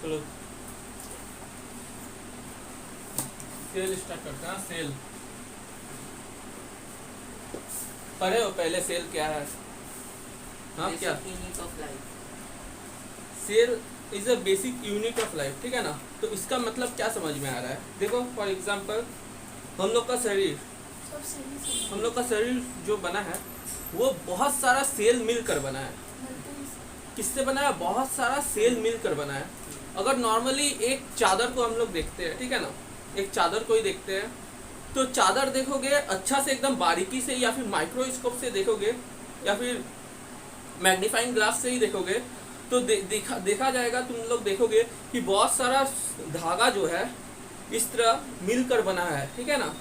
चलो cell start करते हैं। सेल पढ़े हो पहले सेल क्या है? हाँ क्या? Unit of life. Cell is a basic unit of life, ठीक है ना। तो इसका मतलब क्या समझ में आ रहा है? देखो फॉर एग्जांपल हम लोग का शरीर जो बना है वो बहुत सारा सेल मिलकर बना है। किससे बना है? बहुत सारा सेल मिलकर बना है। अगर नॉर्मली एक चादर को हम लोग देखते हैं, ठीक है ना, एक चादर को ही देखते हैं, तो चादर देखोगे अच्छा से एकदम बारीकी से या फिर माइक्रोस्कोप से देखोगे या फिर मैग्नीफाइंग ग्लास से ही देखोगे तो देखा जाएगा, तुम लोग देखोगे कि बहुत सारा धागा जो है इस तरह मिलकर बना है, ठीक है ना।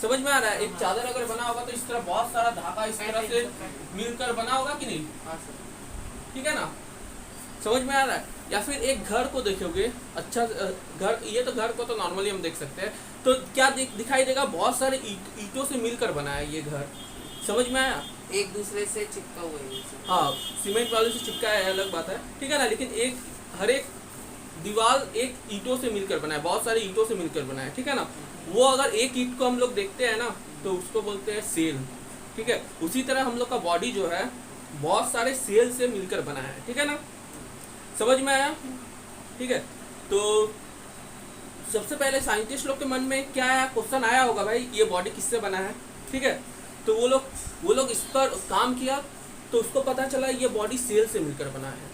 समझ में आ रहा है? एक चादर अगर बना होगा तो इस तरह बहुत सारा धागा इस तरह से मिलकर बना होगा कि नहीं? ठीक है ना, समझ में आ रहा है? या फिर एक घर को देखोगे, अच्छा घर, ये तो घर को तो नॉर्मली हम देख सकते हैं, तो क्या दिखाई देगा? बहुत सारे ईंटों से मिलकर बना है ये घर। समझ में आया? एक दूसरे से चिपका हुआ है। हाँ, सीमेंट वाले से चिपका है अलग बात है, ठीक है ना, लेकिन हर एक दीवार एक ईंटों से मिलकर बना है, बहुत सारे ईंटों से मिलकर बना है, ठीक है ना। वो अगर एक ईंट को हम लोग देखते हैं ना तो उसको बोलते हैं सेल, ठीक है। उसी तरह हम लोग का बॉडी जो है बहुत सारे सेल से मिलकर बना है, ठीक है ना। समझ में आया? ठीक है। तो सबसे पहले साइंटिस्ट लोग के मन में क्या आया? क्वेश्चन आया होगा भाई ये बॉडी किससे बना है, ठीक है। तो वो लोग इस पर काम किया तो उसको पता चला ये बॉडी सेल से मिलकर बना है,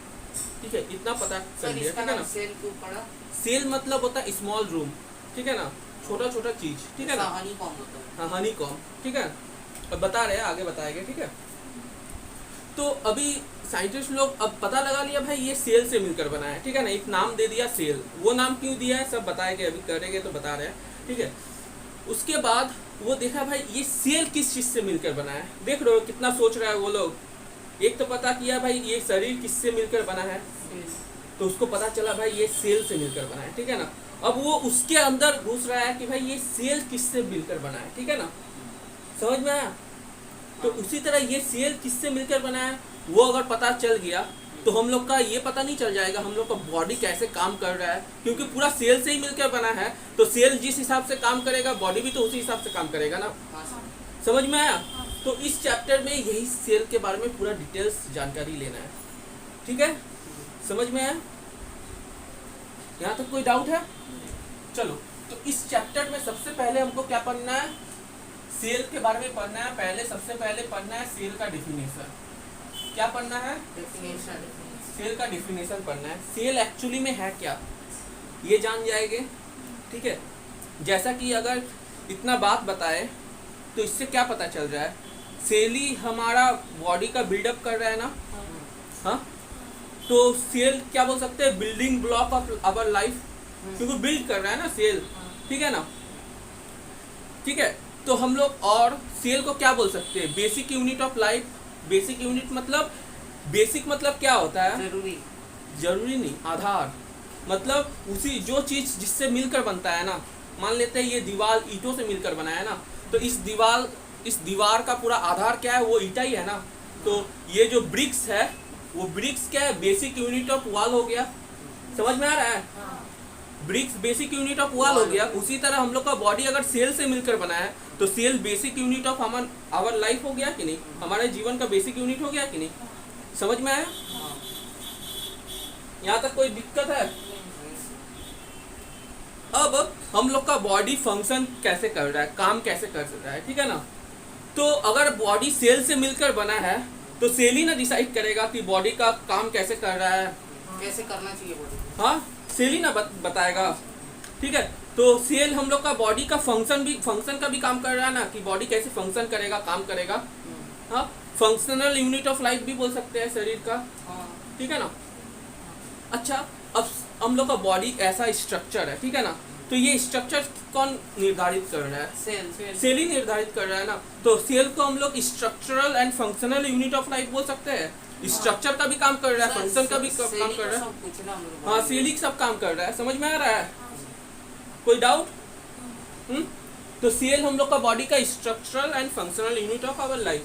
ठीक है। इतना पता कर लिया, ठीक है ना। सेल क्यों पड़ा? सेल मतलब होता है स्मॉल रूम, ठीक है ना, छोटा छोटा चीज, ठीक है ना। हनीकॉम्ब होता है। हाँ, हनीकॉम्ब, ठीक है। अब बता रहे हैं, आगे बताएंगे, ठीक है। तो अभी साइंटिस्ट लोग अब पता लगा लिया भाई ये सेल से मिलकर बना है, ठीक है ना। एक नाम दे दिया सेल। वो नाम क्यों दिया है सब बताएंगे, अभी करेंगे तो बता रहे हैं, ठीक है। उसके बाद वो देखा भाई ये सेल किस चीज से मिलकर बना है। देख रहे हो कितना सोच रहा है वो लोग। एक तो पता किया भाई ये शरीर किससे मिलकर बना है, तो उसको पता चला भाई ये सेल से मिलकर बना है, ठीक है ना। अब वो उसके अंदर घुस रहा है कि भाई ये सेल किससे मिलकर बना है, ठीक है ना। समझ में आया? तो उसी तरह ये सेल किससे मिलकर बना है वो अगर पता चल गया तो हम लोग का ये पता नहीं चल जाएगा हम लोग का बॉडी कैसे काम कर रहा है, क्योंकि पूरा सेल से ही मिलकर बना है। तो सेल जिस हिसाब से काम करेगा बॉडी भी तो उसी हिसाब से काम करेगा ना। समझ में आया? तो इस चैप्टर में यही सेल के बारे में पूरा डिटेल्स जानकारी लेना है, ठीक है। समझ में आया? यहाँ तक कोई डाउट है? चलो, तो इस चैप्टर में सबसे पहले हमको क्या पढ़ना है? सेल के बारे में पढ़ना है। सबसे पहले पढ़ना है सेल का डिफिनेशन। क्या पढ़ना है? डेफिनेशन। सेल का डिफिनेशन पढ़ना है। सेल एक्चुअली में है क्या ये जान जाएंगे, ठीक है। जैसा कि अगर इतना बात बताए तो इससे क्या पता चल रहा है? सेल ही हमारा बॉडी का बिल्डअप कर रहा है ना। हाँ, तो सेल क्या बोल सकते हैं? Building block of our life, क्योंकि बिल्ड कर रहा है ना सेल, ठीक है ना। ठीक है, तो हम लोग और सेल को क्या बोल सकते हैं? Basic unit of life. Basic unit मतलब, बेसिक मतलब क्या होता है? जरूरी नहीं, आधार। मतलब उसी जो चीज जिससे मिलकर बनता है ना, मान लेते हैं ये दीवार ईंटों से मिलकर बना है ना, तो इस दीवार का पूरा आधार क्या है? वो ईंटा ही है ना। तो ये जो ब्रिक्स है वो ब्रिक्स क्या है? बेसिक यूनिट ऑफ वॉल हो गया। समझ में आ रहा है? Bricks basic unit of wall हो गया। उसी तरह हम लोग का बॉडी अगर सेल से मिलकर बना है तो cell basic unit of our life हो गया कि नहीं? हमारे जीवन का बेसिक यूनिट हो गया कि नहीं? समझ में आया? यहाँ तक कोई दिक्कत है? अब हम लोग का बॉडी फंक्शन कैसे कर रहा है, काम कैसे कर रहा है, ठीक है ना। तो अगर बॉडी सेल से मिलकर बना है तो सेल ही ना डिसाइड करेगा कि बॉडी का काम कैसे कर रहा है, कैसे करना चाहिए बॉडी। हाँ, सेल ही ना बताएगा, ठीक है। तो सेल हम लोग का बॉडी का फंक्शन का भी काम कर रहा है ना, कि बॉडी कैसे फंक्शन करेगा, काम करेगा। हाँ, फंक्शनल यूनिट ऑफ लाइफ भी बोल सकते हैं शरीर का, ठीक है ना। अच्छा, अब हम लोग का बॉडी ऐसा स्ट्रक्चर है, ठीक है ना। तो ये स्ट्रक्चर कौन निर्धारित कर रहा है? सेल ही निर्धारित कर रहा है ना। तो सेल को हम लोग structural and functional unit of life बोल सकते हैं। स्ट्रक्चर का भी काम कर रहा है, फंक्शन का भी काम कर रहा है। हाँ, सेल ही सब काम कर रहा है। समझ में आ रहा है? कोई डाउट? तो सेल हम लोग का बॉडी का structural and functional unit of our life.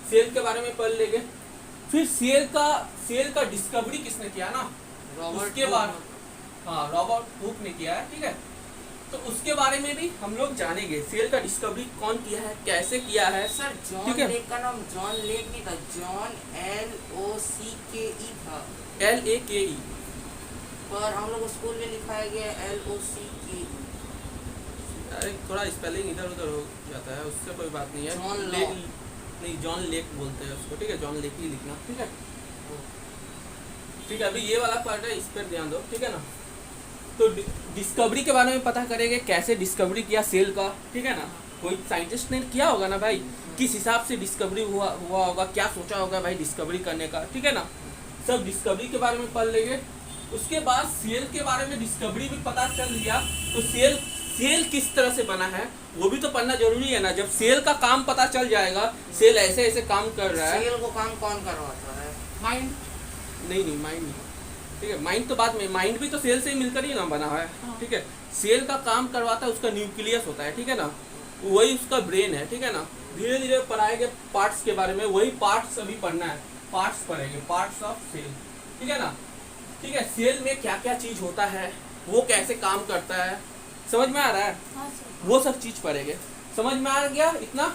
Cell के बारे में पढ़ लेंगे। फिर सेल का डिस्कवरी किसने किया ना, उसके बारे हाँ रॉबर्ट हुक ने किया है, ठीक है। तो उसके बारे में भी हम लोग जानेंगे, सेल का डिस्कवरी कौन किया है, कैसे किया है। सर जॉन ठीक है। लेक का नाम जॉन लेक नहीं था, जॉन LOCKE था, LAKE। पर हम लोग स्कूल में लिखाया गया LOCKE। अरे थोड़ा स्पेलिंग इधर उधर हो जाता है, उससे कोई बात नहीं है। John law. लेक नहीं, जॉन लेक बोलते हैं उसको, ठीक है, जॉन लेक ही लिखना, ठीक है। ठीक है, अभी ये वाला पार्ट है, इस पर ध्यान दो, ठीक है ना। तो डिस्कवरी के बारे में पता करेंगे, कैसे डिस्कवरी किया सेल का, ठीक है ना। कोई साइंटिस्ट ने किया होगा ना भाई, किस हिसाब से डिस्कवरी हुआ होगा, क्या सोचा होगा भाई डिस्कवरी करने का, ठीक है ना। सब डिस्कवरी के बारे में पढ़ लेंगे। उसके बाद सेल के बारे में डिस्कवरी भी पता चल गया, तो सेल किस तरह से बना है वो भी तो पढ़ना जरूरी है ना। जब सेल का काम पता चल जाएगा, सेल ऐसे ऐसे काम कर रहा है। सेल को काम कौन करवाता है? माइंड नहीं, माइंड नहीं, ठीक है। माइंड तो बाद में, माइंड भी तो सेल से ही मिलकर ही ना बना है, ठीक है। सेल का काम करवाता है, उसका न्यूक्लियस होता है, ठीक है ना, वही उसका ब्रेन है, ठीक है ना। धीरे धीरे पढ़ाएंगे पार्ट्स के बारे में, वही पार्ट्स अभी पढ़ना है, पार्ट्स पढ़ेंगे, पार्ट्स ऑफ सेल, ठीक है ना। ठीक है, सेल में क्या क्या चीज होता है, वो कैसे काम करता है, समझ में आ रहा है? वो सब चीज पढ़ेंगे। समझ में आ गया इतना?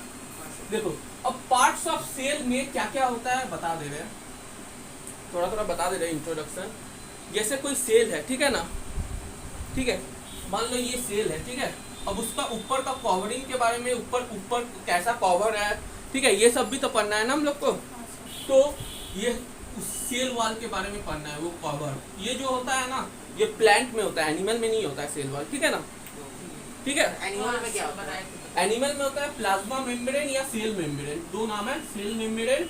देखो अब पार्ट्स ऑफ सेल में क्या क्या होता है बता दे रहे हैं, थोड़ा थोड़ा बता दे रहे हैं इंट्रोडक्शन। जैसे कोई सेल है, ठीक है ना, ठीक है, मान लो ये सेल है, ठीक है। अब उसका ऊपर का कवरिंग के बारे में, ऊपर कैसा कवर है, ठीक है, ये सब भी तो पढ़ना है ना हम लोग को। तो ये उस सेल वॉल के बारे में पढ़ना है, वो कवर, ये जो होता है ना, ये प्लांट में होता है, एनिमल में नहीं होता है सेल वॉल, ठीक है ना, ठीक है। एनिमल में क्या होता है? एनिमल में होता है प्लाज्मा मेम्ब्रेन या सेल मेम्ब्रेन, दो नाम है, सेल मेम्ब्रेन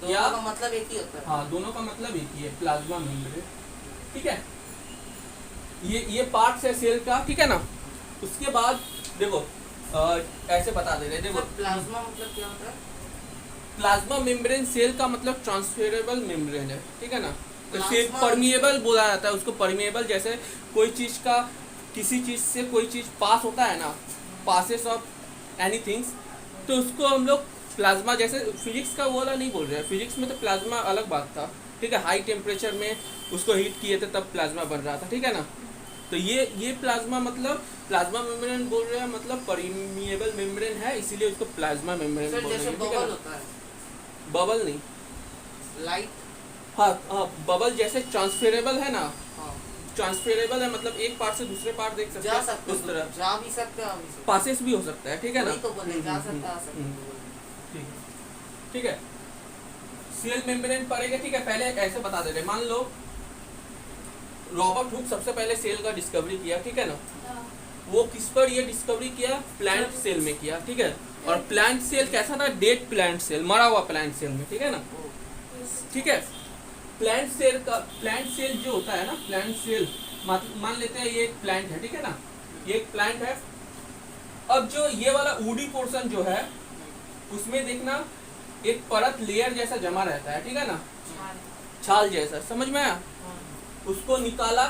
दोनों का मतलब एक ही होता है। हाँ, दोनों का मतलब एक ही है, प्लाज्मा मेम्ब्रेन, ठीक है। ये पार्ट्स है सेल का, ठीक है ना। उसके बाद देखो ऐसे बता दे रहे, देखो प्लाज्मा मतलब क्या होता है? प्लाज्मा मेम्ब्रेन सेल का मतलब ट्रांसफरेबल मेम्ब्रेन है, ठीक है ना। तो Plasma- परमिएबल बोला जाता है उसको, परमिएबल, जैसे कोई चीज का, किसी चीज से कोई चीज पास होता है ना, पासेस ऑफ एनीथिंग्स, तो उसको हम लोग प्लाज्मा, जैसे फिजिक्स का वो वाला नहीं बोल रहे हैं, फिजिक्स में तो प्लाज्मा अलग बात था, ठीक है। हाई टेम्परेचर में उसको हीट किए थे तब प्लाज्मा बन रहा था, ठीक है ना। तो ये प्लाज्मा मतलब प्लाज्मा मेम्ब्रेन बोल रहे हैं, मतलब परमिएबल मेम्ब्रेन है, इसीलिए उसको प्लाज्मा मेम्ब्रेन सर बोल रहे जैसे हैं, ठीक बबल है। होता है, बबल नहीं, लाइट। हाँ हाँ, बबल जैसे ट्रांसफरेबल है ना, हाँ, ट्रांसफरेबल है, मतलब एक पार्ट से दूसरे पार्ट देख सकते जा हैं सकते उस तरह, जा भी सकते आ भी सकते। पासेस भी हो सकता है, ठीक है ना। वही तो बोले, जा सकता आ सकता। ठीक है, ठीक है। सेल मेम्ब्रेन पढ़ेंगे, ठीक है। पहले ऐसे बता दे रहे, मान लो रॉबर्ट हुक सबसे पहले सेल का डिस्कवरी किया, ठीक है ना। वो किस पर ये डिस्कवरी किया? प्लांट सेल में किया, ठीक है। और प्लांट सेल कैसा था? डेड प्लांट सेल, मरा हुआ प्लांट सेल में, ठीक है ना, ठीक है। प्लांट सेल जो होता है ना, प्लांट सेल मान लेते हैं ये एक प्लांट है, ठीक है ना, ये एक प्लांट है। अब जो ये वाला वुडी पोर्शन जो है, उसमें देखना एक परत लेयर जैसा जमा रहता है, ठीक है ना, छाल जैसा, समझ में आया? उसको निकाला,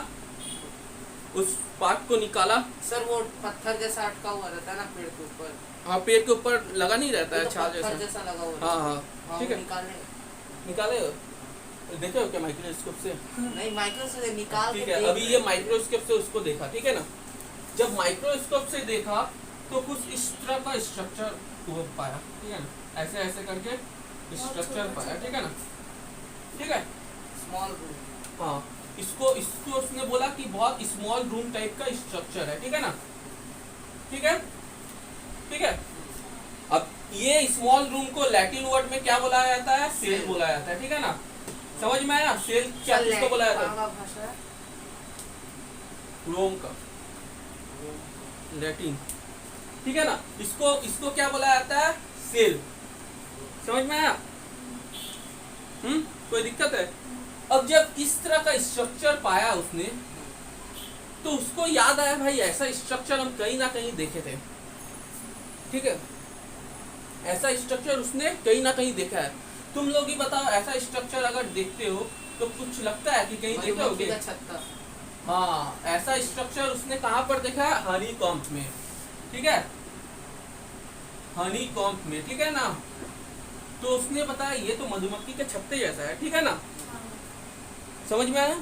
उस पार्ट को निकाला। सर वो पत्थर जैसा अटका हुआ रहता है ना पेड़ के ऊपर। हाँ, पेड़ के ऊपर लगा नहीं रहता है, तो छाल पत्थर जैसा। जैसा लगा हुआ हाँ रहता है। हाँ, हाँ, ठीक वो है। निकाले। निकाले देखे हो क्या माइक्रोस्कोप से? नहीं, माइक्रो से निकाल के ठीक है, देख अभी रहे ये हैं। माइक्रोस्कोप से उसको देखा, ठीक है ना। जब माइक्रोस्कोप से देखा तो कुछ इस तरह का स्ट्रक्चर वो पाया, ठीक है ना, ऐसे ऐसे करके स्ट्रक्चर पाया, ठीक है ना, ठीक है। Small room. हाँ, इसको उसने बोला कि बहुत स्मॉल रूम टाइप का स्ट्रक्चर है, ठीक है ना, ठीक है, ठीक है। अब ये स्मॉल रूम को लैटिन वर्ड में क्या बोला जाता है? सेल बोला जाता है, ठीक है ना। समझ में आया? सेल क्या किसको बोला जाता है? भाषा है रोम का, लैटिन, ठीक है ना। इसको क्या बोला जाता है? सेल। समझ में आया? कोई दिक्कत है? अब जब इस तरह का स्ट्रक्चर पाया उसने, तो उसको याद आया भाई ऐसा स्ट्रक्चर हम कहीं ना कहीं देखे थे, ठीक है। ऐसा स्ट्रक्चर उसने कहीं ना कहीं देखा है। तुम लोग ही बताओ, ऐसा स्ट्रक्चर अगर देखते हो तो कुछ लगता है कि कहीं देखे होगे? का छत्ता। हाँ, ऐसा स्ट्रक्चर उसने कहाँ पर देखा है? हनी कॉम्ब में, ठीक है, हनी कॉम्ब में, ठीक है ना। तो उसने बताया ये तो मधुमक्खी के छत्ते जैसा है, ठीक है ना। समझ में आया?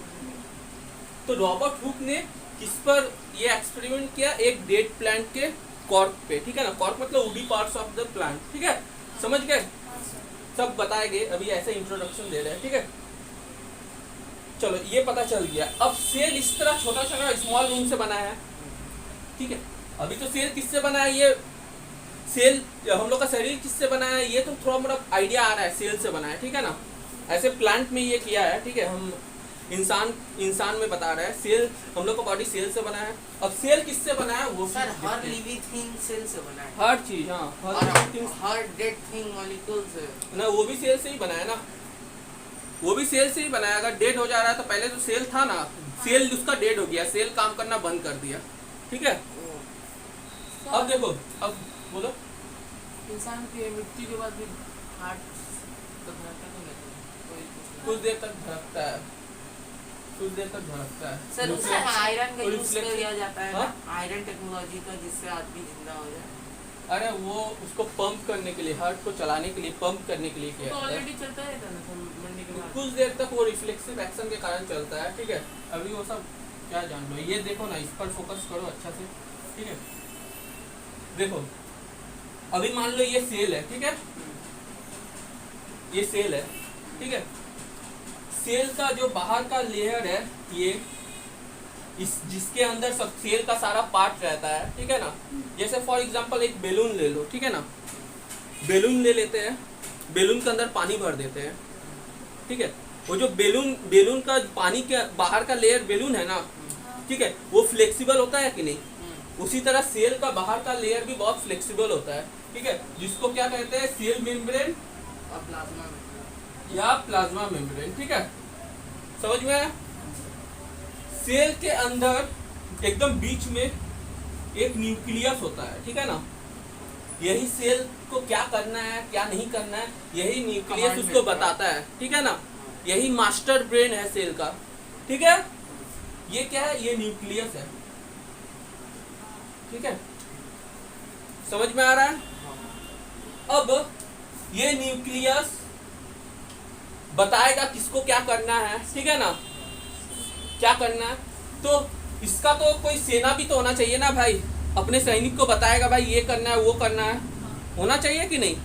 तो रॉबर्ट हुक ने किस पर ये एक्सपेरिमेंट किया, एक डेड प्लांट के कॉर्क पे, ठीक है ना, कॉर्क मतलब woody parts of the plant, ठीक है, समझ गए, सब बताएंगे, अभी ऐसे इंट्रोडक्शन दे रहे हैं, ठीक है। चलो ये पता चल गया। अब सेल इस तरह छोटा छोटा स्मॉल रूम से बना है, ठीक है। अभी तो सेल किससे बना है, ये सेल हम लोग का शरीर किससे बना है, ये तो थोड़ा मोड़ा आइडिया आ रहा है, सेल से बना है, ठीक है ना। ऐसे प्लांट में ये किया है, ठीक है, हम इंसान में बता रहे हैं, सेल हम लोग का बॉडी सेल से बना है। अब सेल किससे बना है वो सर हर लिविंग थिंग सेल से बना है, हर चीज, हाँ, हर डेड थिंग मॉलिक्यूल से ना, वो भी सेल से ही बना है ना, वो भी सेल से ही बना है। अगर डेड हो जा रहा है तो पहले तो सेल था ना, सेल उसका डेड हो गया, सेल काम करना बंद कर दिया, ठीक है। अब देखो, अब बोलो। इंसान की मृत्यु के बाद भी हार्ट तो धड़कता तो नहीं, कुछ देर तक धड़कता है, कुछ देर तक धड़कता है सर उसमें आयरन का यूज रिफ्लेक्स- किया जाता है हाँ? ना, आयरन टेक्नोलॉजी का, जिससे आदमी जिंदा हो जाए। अरे वो उसको पंप करने के लिए, हार्ट को चलाने के लिए, पंप करने के लिए किया तो जाता है। ऑलरेडी चलता रहता है ना मरने के बाद। कुछ देर तक वो रिफ्लेक्सिव एक्शन के कारण चलता है, ठीक है। अभी वो सब क्या जान लो, ये देखो ना, इस पर फोकस करो अच्छा से, ठीक है। देखो अभी मान लो ये सेल है, ठीक है, ये सेल है, ठीक है। सेल का जो बाहर का लेयर है, ये इस जिसके अंदर सब सेल का सारा पार्ट रहता है, ठीक है ना। जैसे फॉर एग्जांपल एक बेलून ले लो, ठीक है ना, बेलून ले लेते हैं, बेलून के अंदर पानी भर देते हैं, ठीक है। वो जो बेलून का पानी के बाहर का लेयर बेलून है ना, ठीक है, वो फ्लेक्सिबल होता है कि नहीं, उसी तरह सेल का बाहर का लेयर भी बहुत फ्लेक्सिबल होता है, ठीक है, जिसको क्या कहते हैं, सेल मेम्ब्रेन और प्लाज्मा में या प्लाज्मा मेम्ब्रेन, ठीक है, समझ में आया। सेल के अंदर एकदम बीच में एक न्यूक्लियस होता है, ठीक है ना, यही सेल को क्या करना है क्या नहीं करना है, यही न्यूक्लियस Command उसको देता है। बताता है, ठीक है ना, यही मास्टर ब्रेन है सेल का, ठीक है। ये क्या है, ये न्यूक्लियस है, ठीक है, समझ में आ रहा है। अब ये न्यूक्लियस बताएगा किसको क्या करना है, ठीक है ना, क्या करना है। तो इसका तो कोई सेना भी तो होना चाहिए ना भाई, अपने सैनिक को बताएगा भाई ये करना है वो करना है, होना चाहिए कि नहीं,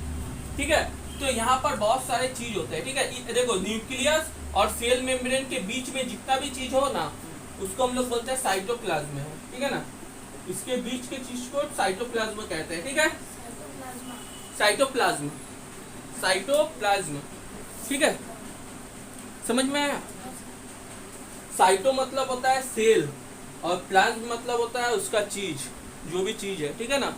ठीक है। तो यहाँ पर बहुत सारे चीज होते हैं, ठीक है। देखो न्यूक्लियस और सेल मेम्ब्रेन के बीच में जितना भी चीज हो ना, उसको हम लोग बोलते हैं साइटोप्लाज्म है, ठीक है ना। इसके बीच के चीज को साइटोप्लाज्म कहते हैं, ठीक है, साइटोप्लाज्म, साइटोप्लाज्म, ठीक है, समझ में आया। साइटो मतलब होता है सेल और प्लाज्म मतलब होता है उसका चीज, जो भी चीज है, ठीक है ना,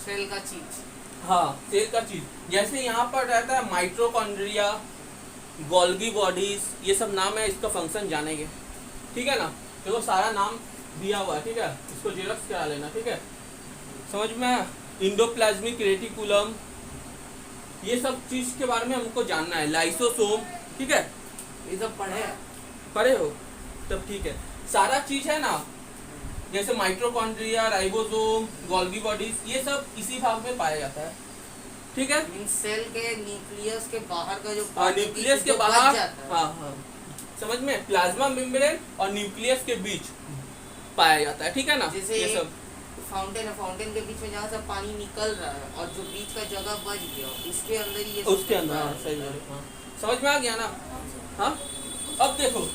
सेल का चीज। हाँ, सेल का चीज। जैसे यहाँ पर रहता है माइटोकॉन्ड्रिया, गोल्गी बॉडीज, ये सब नाम है, इसका फंक्शन जानेंगे, ठीक है ना। देखो सारा नाम दिया हुआ है, ठीक है, इसको जेरॉक्स करा लेना, ठीक है, समझ में आया। इंडोप्लाज्मिक रेटिकुलम, ये सब चीज के बारे में हमको जानना है, लाइसोसोम, ठीक है, ये सब पढ़े पढ़े हो तब ठीक है। सारा चीज है ना, जैसे माइटोकॉन्ड्रिया, राइबोसोम, गोल्गी बॉडीज, ये सब इसी भाग में पाया जाता है, ठीक है। मीन सेल के न्यूक्लियस के बाहर का जो हाँ, न्यूक्लियस के जो बच बाहर, जाता है। हाँ हाँ, समझ में, प्लाज्मा मेम्ब्रेन और न्यूक्लियस के बीच पाया जाता है, ठीक है ना। जैसे ये सब फाउंटेन है, फाउंटेन के बीच में जहाँ से पानी निकल रहा है और जो बीच का जगह बच गया उसके अंदर ही ये सब उसके अंदर, हाँ, है। सही बोले, हाँ, समझ में आ गया ना। हाँ, अब देखो,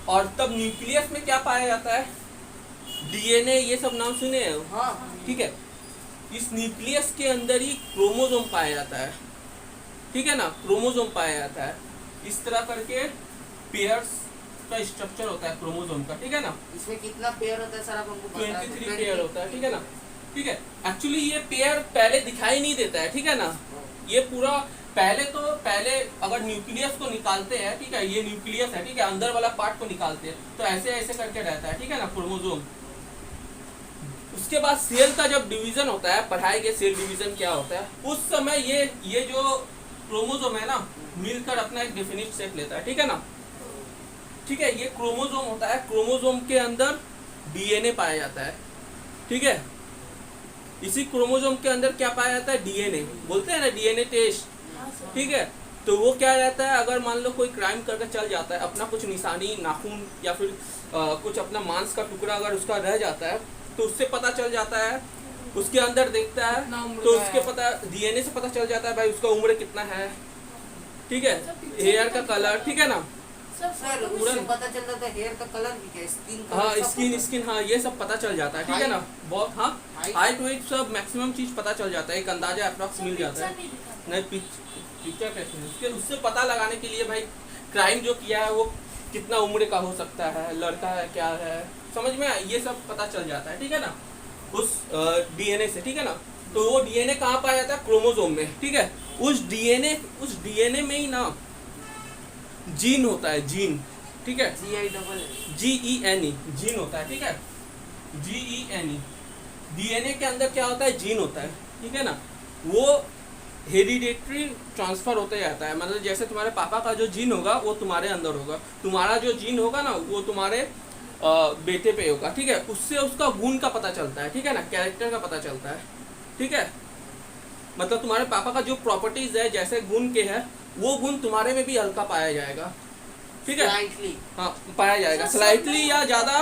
और तब न्यूक्लियस में क्या पाया जाता है, डीएनए, ये सब नाम सुने हैं, हाँ, ठीक है। इस न्यूक्लियस के अंदर ही क्रोमोसोम पाया जाता है, ठीक है ना, क्रोमोसोम पाया जाता है। इस तरह करके पेयर्स का स्ट्रक्चर होता है क्रोमोसोम का, ठीक है ना। इसमें कितना पेयर होता है सर, आप हमको बता 23 पेयर होता है, ठीक है ना, ठीक है। एक्चुअली ये पेयर पहले दिखाई नहीं देता है, ठीक है ना, ये पूरा पहले अगर न्यूक्लियस को निकालते हैं, ठीक है, ये न्यूक्लियस है, ठीक है, अंदर वाला पार्ट को निकालते हैं तो ऐसे ऐसे करके रहता है, ठीक है ना, क्रोमोसोम। उसके बाद सेल का जब डिवीजन होता है, पढ़ाएंगे सेल डिवीजन क्या होता है, उस समय ये जो क्रोमोसोम है ना, मिलकर अपना एक डेफिनिट शेप लेता है, ठीक है ना, ठीक है। ये क्रोमोसोम होता है, क्रोमोसोम के अंदर डीएनए पाया जाता है, ठीक है। इसी क्रोमोसोम के अंदर क्या पाया जाता है, डीएनए, बोलते हैं ना डीएनए टेस्ट, ठीक है। तो वो क्या रहता है, अगर मान लो कोई क्राइम करके चल जाता है, अपना कुछ निशानी, नाखून या फिर कुछ अपना मांस का टुकड़ा अगर उसका रह जाता है, तो उससे पता चल जाता है, उसके अंदर देखता है कितना उम्र तो का उसके है। पता डीएनए से पता चल जाता है भाई उसका उम्र कितना है, ठीक है, हेयर का कलर, ठीक है ना। सर उससे पता चल जाता है हेयर का कलर भी, क्या स्किन हाँ कलर सब स्किन पता स्किन हाँ ये सब पता चल जाता है, ठीक है ना। बहुत हाँ Height? हाइट वेट सब मैक्सिमम चीज पता चल जाता है, एक अंदाजा अप्रॉक्स मिल जाता है। नहीं पिक्चर कैसे उसके उससे पता लगाने के लिए भाई क्राइम जो किया है वो कितना उम्र का हो सकता है, लड़का है क्या है, समझ में आया? ये सब पता चल जाता है, ठीक है ना, उस डीएनए से, ठीक है ना। तो वो डीएनए कहाँ पाया जाता है, क्रोमोसोम में, ठीक है। उस डीएनए में ही ना जीन होता है, जीन, ठीक है, GI GENE जीन होता है, ठीक है, GENE। डीएनए के अंदर क्या होता है, जीन होता है, ठीक है ना। वो हेरिडेटरी ट्रांसफर होते जाता है, मतलब जैसे तुम्हारे पापा का जो जीन होगा वो तुम्हारे अंदर होगा, तुम्हारा जो जीन होगा ना वो तुम्हारे बेटे पे होगा, ठीक है। उससे उसका गुण का पता चलता है, ठीक है ना, कैरेक्टर का पता चलता है, ठीक है। मतलब तुम्हारे पापा का जो प्रॉपर्टीज है जैसे गुण के है, वो गुण तुम्हारे में भी हल्का पाया जाएगा, ठीक है। स्लाइटली हाँ पाया जाएगा, स्लाइटली या ज्यादा,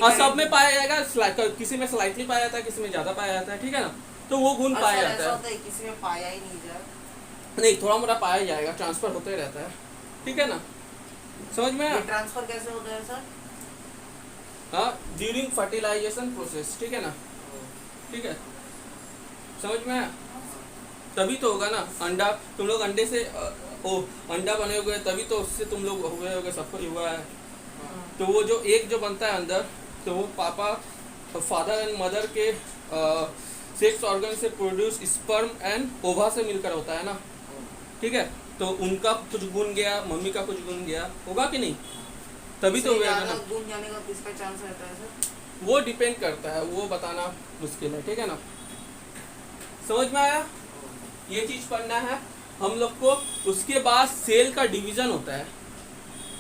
हाँ सब में पाया जाएगा, किसी में स्लाइटली पाया जाता है, किसी में ज्यादा पाया जाता है, ठीक है ना। तो वो गुण पाया जाता ऐसा है, होता है किसी में पाया ही नहीं जाए। नहीं थोड़ा मोड़ा पाया जाएगा, ट्रांसफर होते रहता है, ठीक है ना, समझ में ये आया? ट्रांसफर कैसे होता है सर? हाँ ड्यूरिंग फर्टिलाइजेशन प्रोसेस, ठीक है ना, ठीक है, समझ में आया? तभी तो होगा ना, अंडा तुम लोग अंडे से अंडा बने हुए तभी तो उससे तुम लोग हुए होगे, सबको ही हुआ है। तो वो जो एक जो बनता है अंदर, तो वो पापा फादर एंड मदर के सेक्स ऑर्गन से प्रोड्यूस स्पर्म एंड ओवा से मिलकर होता है ना, ठीक है। तो उनका कुछ गुण गया, मम्मी का कुछ गुण गया, होगा कि नहीं, तभी तो इससे होगा ज्यादा ना। गुण जाने का किसका चांस रहता है सर? वो डिपेंड करता है, वो बताना मुश्किल है, ठीक है ना, समझ में आया? ये चीज पढ़ना है हम लोग को। उसके बाद सेल का डिवीजन होता है,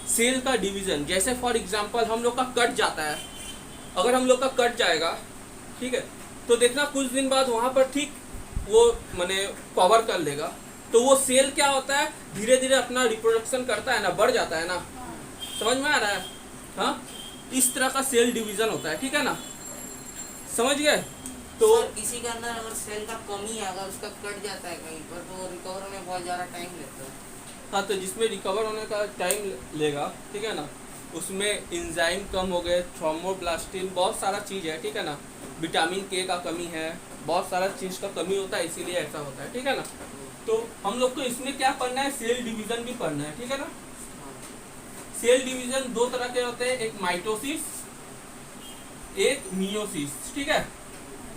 सेल का डिवीजन, जैसे फॉर एग्जांपल हम लोग का कट जाता है, अगर हम लोग का कट जाएगा, ठीक है, तो देखना कुछ दिन बाद वहां पर ठीक वो माने कवर कर लेगा, तो वो सेल क्या होता है, धीरे धीरे अपना रिप्रोडक्शन करता है ना, बढ़ जाता है ना, समझ में आ रहा है? हाँ इस तरह का सेल डिवीजन होता है, ठीक है ना, समझ गए? तो सर किसी के अंदर अगर सेल का कमी है, अगर उसका कट जाता है कहीं पर, तो रिकवर होने में बहुत ज़्यादा टाइम लगता है। हाँ तो जिसमें रिकवर होने का टाइम लेगा, ठीक है ना, उसमें इंजाइम कम हो गए, थ्रोम्बोप्लास्टिन, बहुत सारा चीज़ है, ठीक है ना, विटामिन के का कमी है, बहुत सारा चीज़ का कमी होता है, इसीलिए ऐसा होता है, ठीक है ना। तो हम लोग को इसमें क्या पढ़ना है, सेल डिवीजन भी पढ़ना है, ठीक है ना। सेल डिवीजन दो तरह के होते हैं, एक माइटोसिस, एक मियोसिस, ठीक है।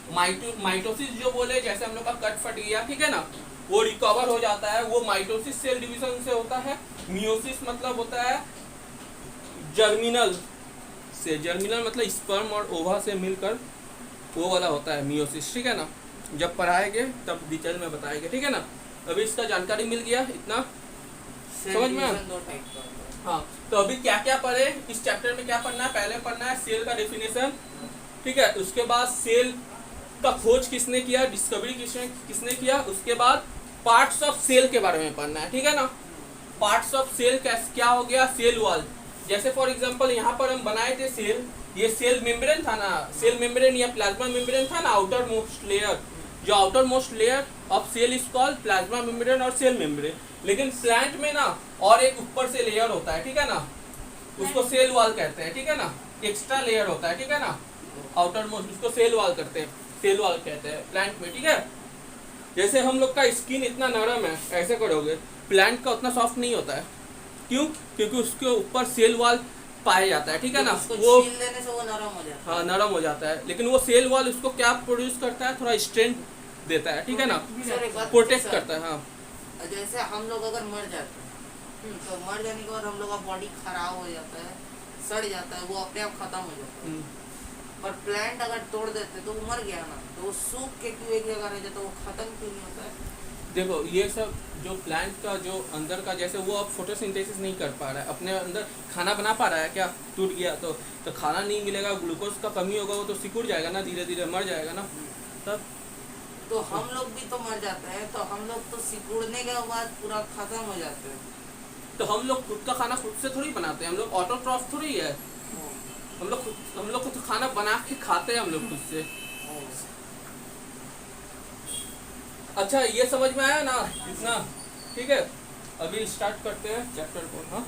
माइटोसिस जो बोले, जैसे हम लोग का कट फट गया, ठीक है ना, वो रिकवर हो जाता है, वो माइटोसिस सेल डिवीजन से होता है। मियोसिस मतलब होता है जर्मिनल से, जर्मिनल मतलब स्पर्म और ओवा से मिलकर वो वाला होता है मियोसिस, ठीक है ना। जब पढ़ाएंगे तब डिटेल में बताएंगे, ठीक है ना। अभी इसका जानकारी मिल गया इतना, समझ में? दो टाइप का होता है। हाँ तो अभी क्या क्या पढ़े इस चैप्टर में, क्या पढ़ना है, पहले पढ़ना है सेल का डेफिनेशन, ठीक है। उसके बाद सेल का खोज किसने किया, डिस्कवरी किसने किया, उसके बाद पार्ट्स ऑफ सेल के बारे में पढ़ना है, ठीक है ना। पार्ट्स ऑफ सेल क्या हो गया, सेल वॉल, जैसे फॉर एग्जांपल यहाँ पर हम बनाए थे सेल, ये सेल मेम्ब्रेन था ना, सेल मेम्ब्रेन या प्लाज्मा मेम्ब्रेन था ना, आउटर मोस्ट लेयर, जो outer most layer of cell is called plasma membrane और सेल मेम्ब्रेन। लेकिन प्लांट में ना और एक ऊपर से लेयर होता है, ठीक है ना, उसको सेल वॉल कहते हैं, ठीक है ना, एक्स्ट्रा लेयर होता है, ठीक है ना, आउटर मोस्ट, उसको सेल वॉल करते हैं, सेल वॉल कहते हैं प्लांट में, ठीक है। जैसे हम लोग का स्किन इतना नरम है, ऐसे करोगे, प्लांट का उतना सॉफ्ट नहीं होता है, क्यों? क्योंकि उसके ऊपर सेल वॉल पाया जाता है, ठीक है ना, उसको वो छील देने से वो नरम हो जाता है। हाँ नरम हो जाता है, लेकिन वो सेल वॉल उसको क्या प्रोड्यूस करता है, थोड़ा स्ट्रेंथ देता है, ठीक है ना, सर एक बात प्रोटेक्ट सर, करता है। हाँ जैसे हम लोग अगर मर जाते हैं, तो मर जाने के बाद हम लोग का बॉडी खराब हो जाता है, सड़ जाता है, वो अपने आप खत्म हो जाता है। हम्म, पर प्लांट अगर तोड़ देते तो वो मर गया ना, तो वो सूख के क्यों एक जगह रह जाता है, वो खत्म क्यों नहीं होता है? देखो ये सब जो प्लांट का जो अंदर का, जैसे वो अब फोटोसिंथेसिस नहीं कर पा रहा है, अपने अंदर खाना बना पा रहा है क्या, टूट गया तो खाना नहीं मिलेगा, ग्लूकोज का कमी होगा, वो तो सिकुड़ जाएगा ना, धीरे धीरे मर जाएगा ना, तब तो हम लोग भी तो मर जाते हैं, तो हम लोग तो सिकुड़ने के बाद पूरा खत्म हो जाते हैं। तो हम लोग खुद का खाना खुद से थोड़ी बनाते हैं, हम लोग ऑटोट्रॉफ थोड़ी है। हम लोग खुद खाना बना के खाते हैं हम लोग खुद से। अच्छा ये समझ में आया ना इतना? ठीक है, अभी स्टार्ट करते हैं चैप्टर को। हाँ